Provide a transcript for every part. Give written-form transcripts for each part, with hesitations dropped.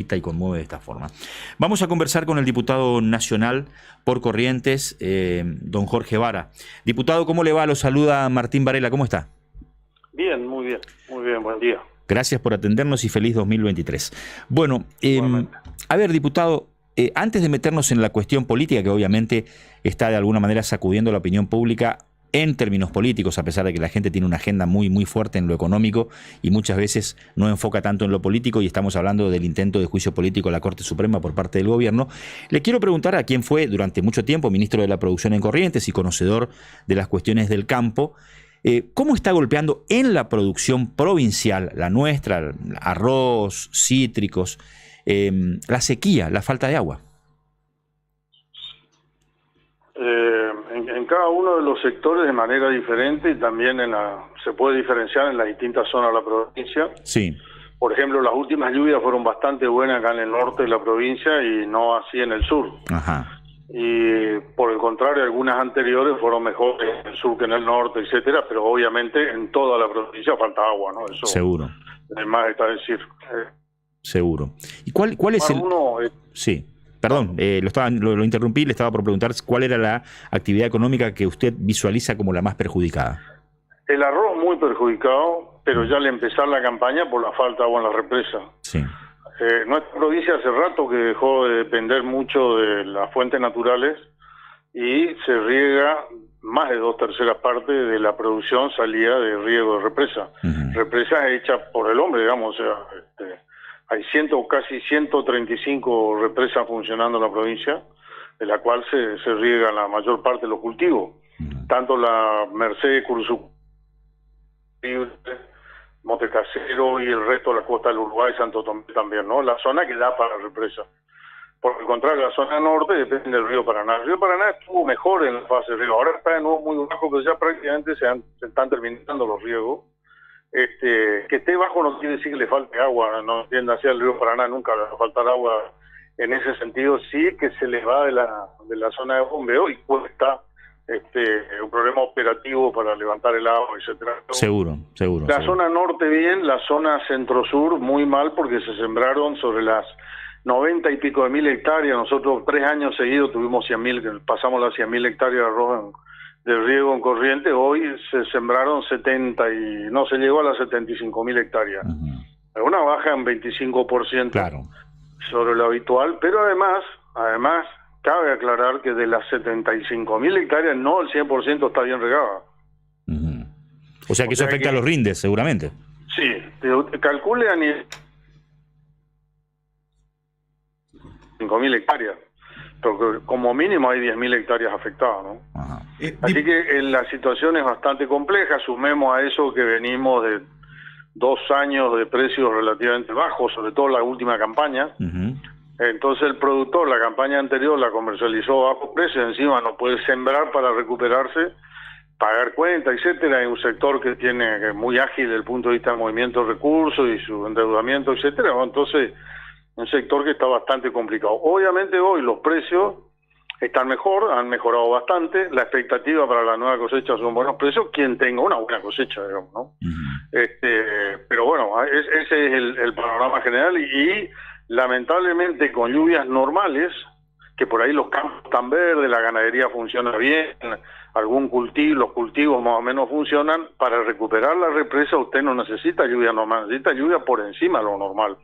y conmueve de esta forma. Vamos a conversar con el diputado nacional por Corrientes, don Jorge Vara. Diputado, ¿cómo le va? Lo saluda Martín Varela, ¿cómo está? Bien, buen día. Gracias por atendernos y feliz 2023. Bueno, a ver, diputado, antes de meternos en la cuestión política, que obviamente está de alguna manera sacudiendo la opinión pública en términos políticos, a pesar de que la gente tiene una agenda muy fuerte en lo económico y muchas veces no enfoca tanto en lo político, y estamos hablando del intento de juicio político a la Corte Suprema por parte del gobierno, le quiero preguntar a quien fue durante mucho tiempo ministro de la Producción en Corrientes y conocedor de las cuestiones del campo, ¿cómo está golpeando en la producción provincial, la nuestra, arroz, cítricos, la sequía, la falta de agua? En cada uno de los sectores de manera diferente, y también se puede diferenciar en las distintas zonas de la provincia. Sí. Por ejemplo, las últimas lluvias fueron bastante buenas acá en el norte de la provincia y no así en el sur. Ajá. Y por el contrario, algunas anteriores fueron mejores en el sur que en el norte, etcétera, pero obviamente en toda la provincia falta agua, ¿no? Eso seguro. Además está decir. Seguro. ¿Y cuál es el...? Sí. Perdón, lo interrumpí, le estaba por preguntar cuál era la actividad económica que usted visualiza como la más perjudicada. El arroz muy perjudicado, pero ya al empezar la campaña por la falta de agua en la represa. Sí. Nuestra provincia hace rato que dejó de depender mucho de las fuentes naturales y se riega más de 2/3 partes de la producción salida de riego de represa. Represa hecha por el hombre, digamos, o sea, hay casi 135 represas funcionando en la provincia, de la cual se riega la mayor parte de los cultivos. Tanto la Merced, Curuzú, Montecasero y el resto de la costa del Uruguay, Santo Tomé también, ¿no? La zona que da para represa. Por el contrario, la zona norte depende del río Paraná. El río Paraná estuvo mejor en la fase de riego. Ahora está de nuevo muy bajo, pero ya prácticamente se están terminando los riegos. Que esté bajo no quiere decir que le falte agua, no entienda así, al río Paraná nunca le va a faltar agua en ese sentido, sí que se les va de la zona de bombeo y cuesta un problema operativo para levantar el agua, etcétera. Seguro. La zona norte bien, la zona centro-sur muy mal porque se sembraron sobre las 90 y pico de mil hectáreas. Nosotros 3 años seguidos tuvimos 100.000, pasamos las 100.000 hectáreas de arroz de riego en Corrientes. Hoy se sembraron 70 y no se llegó a las 75.000 hectáreas. Una baja en 25% claro. Sobre lo habitual, pero además cabe aclarar que de las 75.000 hectáreas no el 100% está bien regada. O sea que eso afecta a los rindes, seguramente. Sí, calcule a nivel 5.000 hectáreas. Porque como mínimo hay 10.000 hectáreas afectadas, ¿no? Ajá. Así que la situación es bastante compleja. Sumemos a eso que venimos de 2 años de precios relativamente bajos, sobre todo la última campaña. Entonces el productor, la campaña anterior la comercializó a bajo precio, encima no puede sembrar para recuperarse, pagar cuentas, etcétera. Hay un sector que es muy ágil desde el punto de vista del movimiento de recursos y su endeudamiento, etcétera. Entonces un sector que está bastante complicado. Obviamente hoy los precios están mejor, han mejorado bastante, la expectativa para la nueva cosecha son buenos precios, quien tenga una buena cosecha, digamos, ¿no? Pero bueno, ese es el panorama general y lamentablemente con lluvias normales, que por ahí los campos están verdes, la ganadería funciona bien, los cultivos más o menos funcionan, para recuperar la represa usted no necesita lluvia normal, necesita lluvia por encima de lo normal.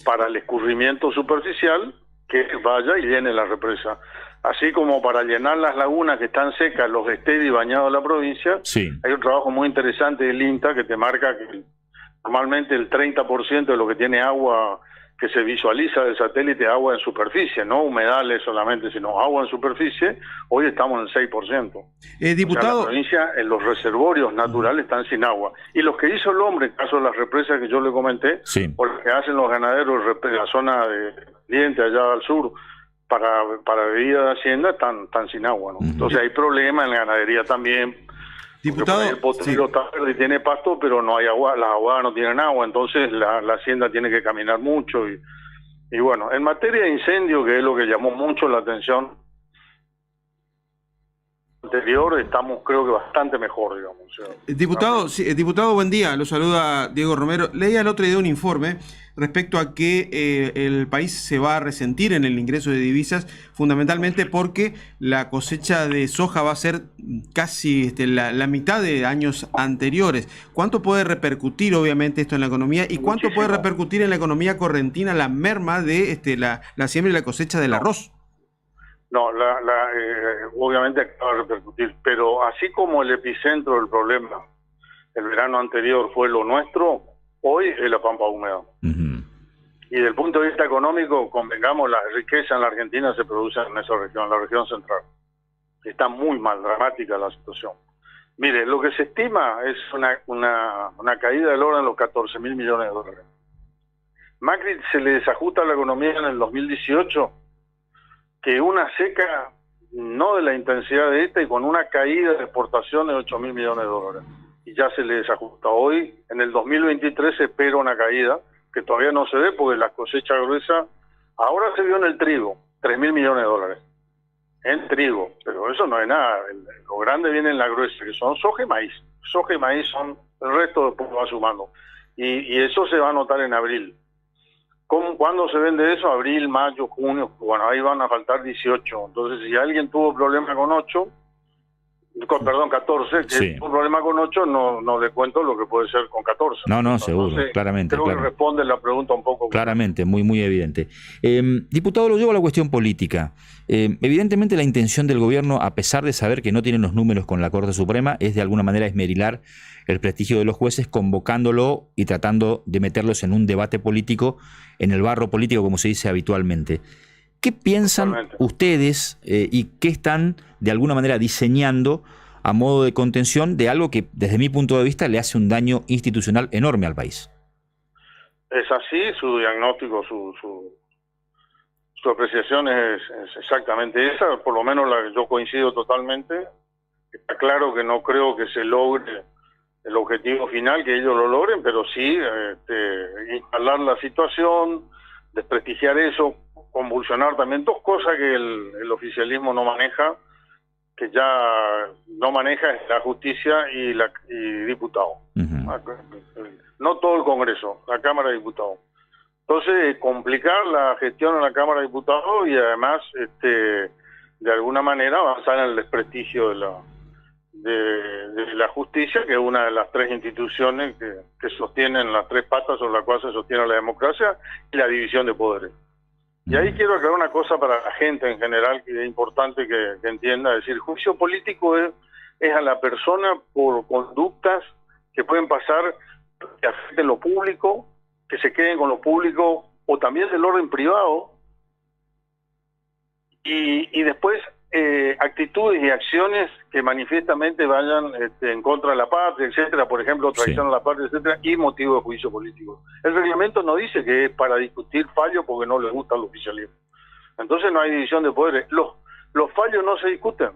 Para el escurrimiento superficial que vaya y llene la represa, así como para llenar las lagunas que están secas, los estériles bañados de la provincia. Sí. Hay un trabajo muy interesante del INTA que te marca que normalmente el 30% de lo que tiene agua que se visualiza del satélite, agua en superficie, no humedales solamente, sino agua en superficie, hoy estamos en el 6%. Diputado... O sea, la provincia, en los reservorios naturales están sin agua. Y los que hizo el hombre, en caso de las represas que yo le comenté, sí, o lo que hacen los ganaderos de la zona de Diente, allá al sur, para bebida de hacienda, están sin agua, ¿no? Entonces hay problemas en la ganadería también. Diputado, el potrero está verde y tiene pasto, pero no hay agua, las aguadas no tienen agua, entonces la hacienda tiene que caminar mucho. Y bueno, en materia de incendio, que es lo que llamó mucho la atención, anterior estamos, creo que bastante mejor, digamos. O sea, diputado, buen día. Lo saluda Diego Romero. Leía el otro día un informe respecto a que el país se va a resentir en el ingreso de divisas, fundamentalmente porque la cosecha de soja va a ser casi la mitad de años anteriores. ¿Cuánto puede repercutir, obviamente, esto en la economía? ¿Y cuánto puede repercutir en la economía correntina la merma de la siembra y la cosecha del arroz? No, obviamente acaba de repercutir, pero así como el epicentro del problema el verano anterior fue lo nuestro, hoy es la pampa húmeda. Y desde el punto de vista económico, convengamos, la riqueza en la Argentina se produce en esa región, la región central. Está muy mal, dramática la situación. Mire, lo que se estima es una caída del oro en los 14.000 millones de dólares. Macri se le desajusta la economía en el 2018, que una seca no de la intensidad de esta y con una caída de exportación de 8.000 millones de dólares. Y ya se le desajusta. Hoy, en el 2023, se espera una caída que todavía no se ve porque la cosecha gruesa ahora se vio en el trigo, 3.000 millones de dólares. En trigo, pero eso no es nada. Lo grande viene en la gruesa, que son soja y maíz. Soja y maíz son, el resto después va sumando. Y eso se va a notar en abril. ¿Cuándo se vende eso? Abril, mayo, junio. Bueno, ahí van a faltar 18. Entonces, si alguien tuvo problema con 14, que tuvo problema con 8, no le cuento lo que puede ser con 14. No, seguro, entonces, claramente. Creo que responde la pregunta un poco. Claramente, muy evidente. Diputado, lo llevo a la cuestión política. Evidentemente la intención del gobierno, a pesar de saber que no tienen los números con la Corte Suprema, es de alguna manera esmerilar el prestigio de los jueces, convocándolo y tratando de meterlos en un debate político, en el barro político, como se dice habitualmente. ¿Qué piensan ustedes y qué están de alguna manera diseñando a modo de contención de algo que desde mi punto de vista le hace un daño institucional enorme al país? Es así, su diagnóstico, su apreciación es exactamente esa, por lo menos yo coincido totalmente. Está claro que no creo que se logre el objetivo final, que ellos lo logren, pero sí instalar la situación, desprestigiar eso, convulsionar también dos cosas que el oficialismo no maneja, que ya no maneja, es la justicia y diputados. No todo el Congreso, la Cámara de Diputados. Entonces, complicar la gestión en la Cámara de Diputados y además, de alguna manera, avanzar en el desprestigio de la justicia, que es una de las tres instituciones que sostienen las tres patas sobre las cuales se sostiene la democracia y la división de poderes. Y ahí quiero aclarar una cosa para la gente en general, que es importante que entienda. Es decir, juicio político es a la persona por conductas que pueden pasar, que afecten lo público, que se queden con lo público, o también del orden privado, y después actitudes y acciones que manifiestamente vayan en contra de la patria, etcétera, por ejemplo, traición a la patria, etcétera, y motivo de juicio político. El reglamento no dice que es para discutir fallos porque no le gusta el oficialismo. Entonces no hay división de poderes. Los fallos no se discuten.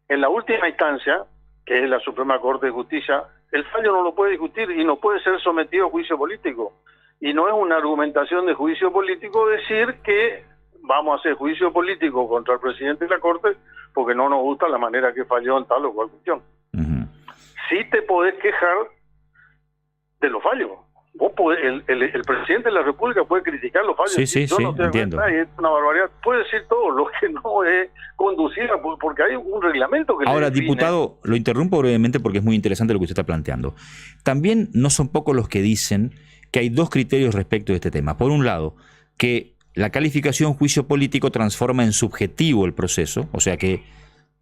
En la última instancia, que es la Suprema Corte de Justicia, el fallo no lo puede discutir y no puede ser sometido a juicio político. Y no es una argumentación de juicio político decir que vamos a hacer juicio político contra el presidente de la Corte porque no nos gusta la manera que falló en tal o cual cuestión. Sí te podés quejar de los fallos. Vos podés, el presidente de la República puede criticar los fallos. Yo no entiendo. Es una barbaridad. Puede decir todo, lo que no es conducida, porque hay un reglamento que... Ahora, diputado, lo interrumpo brevemente porque es muy interesante lo que usted está planteando. También no son pocos los que dicen que hay dos criterios respecto de este tema. Por un lado, que la calificación juicio político transforma en subjetivo el proceso, o sea que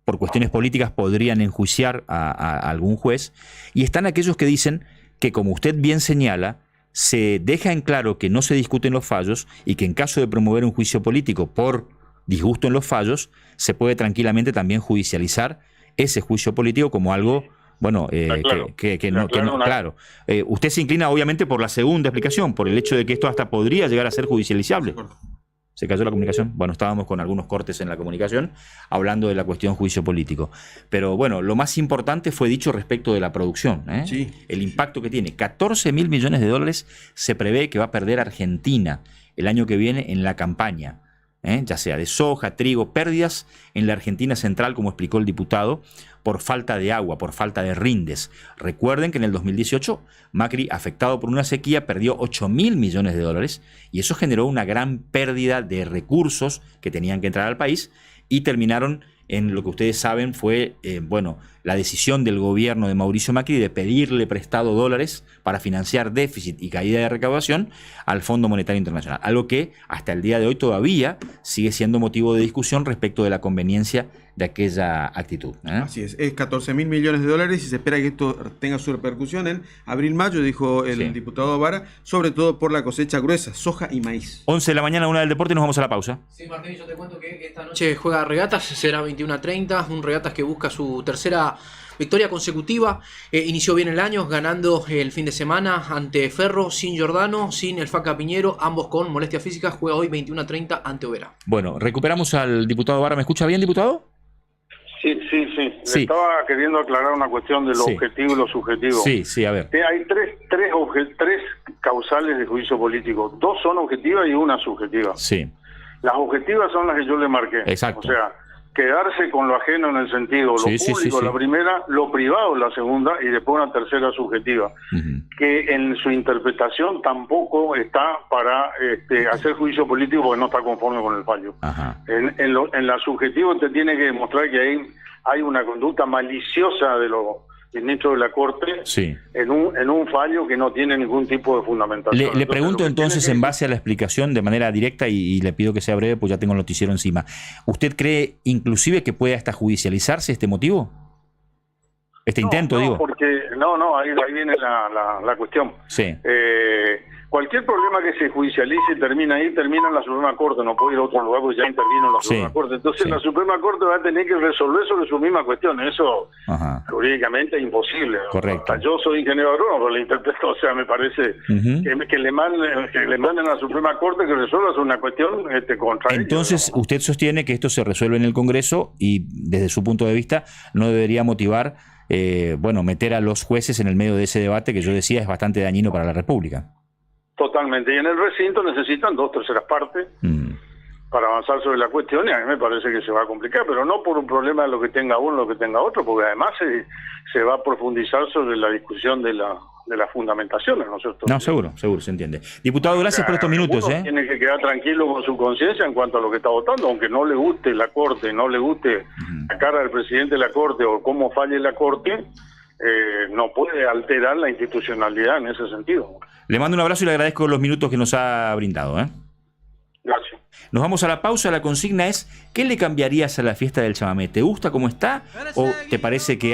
por cuestiones políticas podrían enjuiciar a algún juez, y están aquellos que dicen que, como usted bien señala, se deja en claro que no se discuten los fallos y que en caso de promover un juicio político por disgusto en los fallos, se puede tranquilamente también judicializar ese juicio político como algo, bueno, claro. Usted se inclina obviamente por la segunda explicación, por el hecho de que esto hasta podría llegar a ser judicializable. ¿Se cayó la comunicación? Bueno, estábamos con algunos cortes en la comunicación hablando de la cuestión juicio político. Pero bueno, lo más importante fue dicho respecto de la producción, ¿eh? Sí. El impacto que tiene. 14.000 millones de dólares se prevé que va a perder Argentina el año que viene en la campaña. ya sea de soja, trigo, pérdidas en la Argentina central, como explicó el diputado, por falta de agua, por falta de rindes. Recuerden que en el 2018 Macri, afectado por una sequía, perdió 8.000 millones de dólares y eso generó una gran pérdida de recursos que tenían que entrar al país y terminaron en lo que ustedes saben fue, la decisión del gobierno de Mauricio Macri de pedirle prestado dólares para financiar déficit y caída de recaudación al Fondo Monetario Internacional. Algo que hasta el día de hoy todavía sigue siendo motivo de discusión respecto de la conveniencia de aquella actitud. Así es 14.000 millones de dólares y se espera que esto tenga su repercusión en abril-mayo, dijo el diputado Vara, sobre todo por la cosecha gruesa, soja y maíz. 11 de la mañana, 1 del deporte, y nos vamos a la pausa. Sí, Martín, yo te cuento que esta noche juega Regatas, será 21:30, un Regatas que busca su tercera victoria consecutiva. Inició bien el año, ganando el fin de semana ante Ferro, sin Giordano, sin el Faca Piñero, ambos con molestias físicas. Juega hoy 21:30 ante Oberá. Bueno, recuperamos al diputado Vara. ¿Me escucha bien, diputado? Sí. Le estaba queriendo aclarar una cuestión de lo objetivo y lo subjetivo. Sí, a ver. Hay tres causales de juicio político. 2 son objetivas y una subjetiva. Sí. Las objetivas son las que yo le marqué. Exacto. O sea, quedarse con lo ajeno en el sentido, lo público la primera, lo privado la segunda y después una tercera subjetiva, que en su interpretación tampoco está para hacer juicio político porque no está conforme con el fallo. En la subjetiva te tiene que demostrar que hay una conducta maliciosa de los ministros de la Corte en un fallo que no tiene ningún tipo de fundamentación. Le pregunto entonces, en base a la explicación, de manera directa, y le pido que sea breve, pues ya tengo el noticiero encima. ¿Usted cree inclusive que puede hasta judicializarse este motivo? Intento, digo. Porque, ahí viene la cuestión. Sí. Cualquier problema que se judicialice y termina ahí, termina en la Suprema Corte, no puede ir a otro lugar porque ya intervino en la Suprema Corte. Entonces la Suprema Corte va a tener que resolver sobre su misma cuestión. Eso jurídicamente es imposible. Correcto. Hasta yo soy ingeniero agrónomo, pero le interpreto, o sea, me parece que le manden a la Suprema Corte que resuelva sobre una cuestión contra Entonces, ellos, ¿no? usted sostiene que esto se resuelve en el Congreso y desde su punto de vista no debería motivar, meter a los jueces en el medio de ese debate que yo decía es bastante dañino para la República. Totalmente. Y en el recinto necesitan 2/3 partes para avanzar sobre la cuestión y a mí me parece que se va a complicar, pero no por un problema de lo que tenga uno, lo que tenga otro, porque además se va a profundizar sobre la discusión de las fundamentaciones, ¿no es cierto? No, seguro, se entiende. Diputado, gracias por estos minutos. Uno tiene que quedar tranquilo con su conciencia en cuanto a lo que está votando, aunque no le guste la Corte, no le guste la cara del presidente de la Corte o cómo falle la Corte, no puede alterar la institucionalidad en ese sentido. Le mando un abrazo y le agradezco los minutos que nos ha brindado. Gracias. Nos vamos a la pausa. La consigna es: ¿qué le cambiarías a la fiesta del chamamé? ¿Te gusta cómo está o te parece que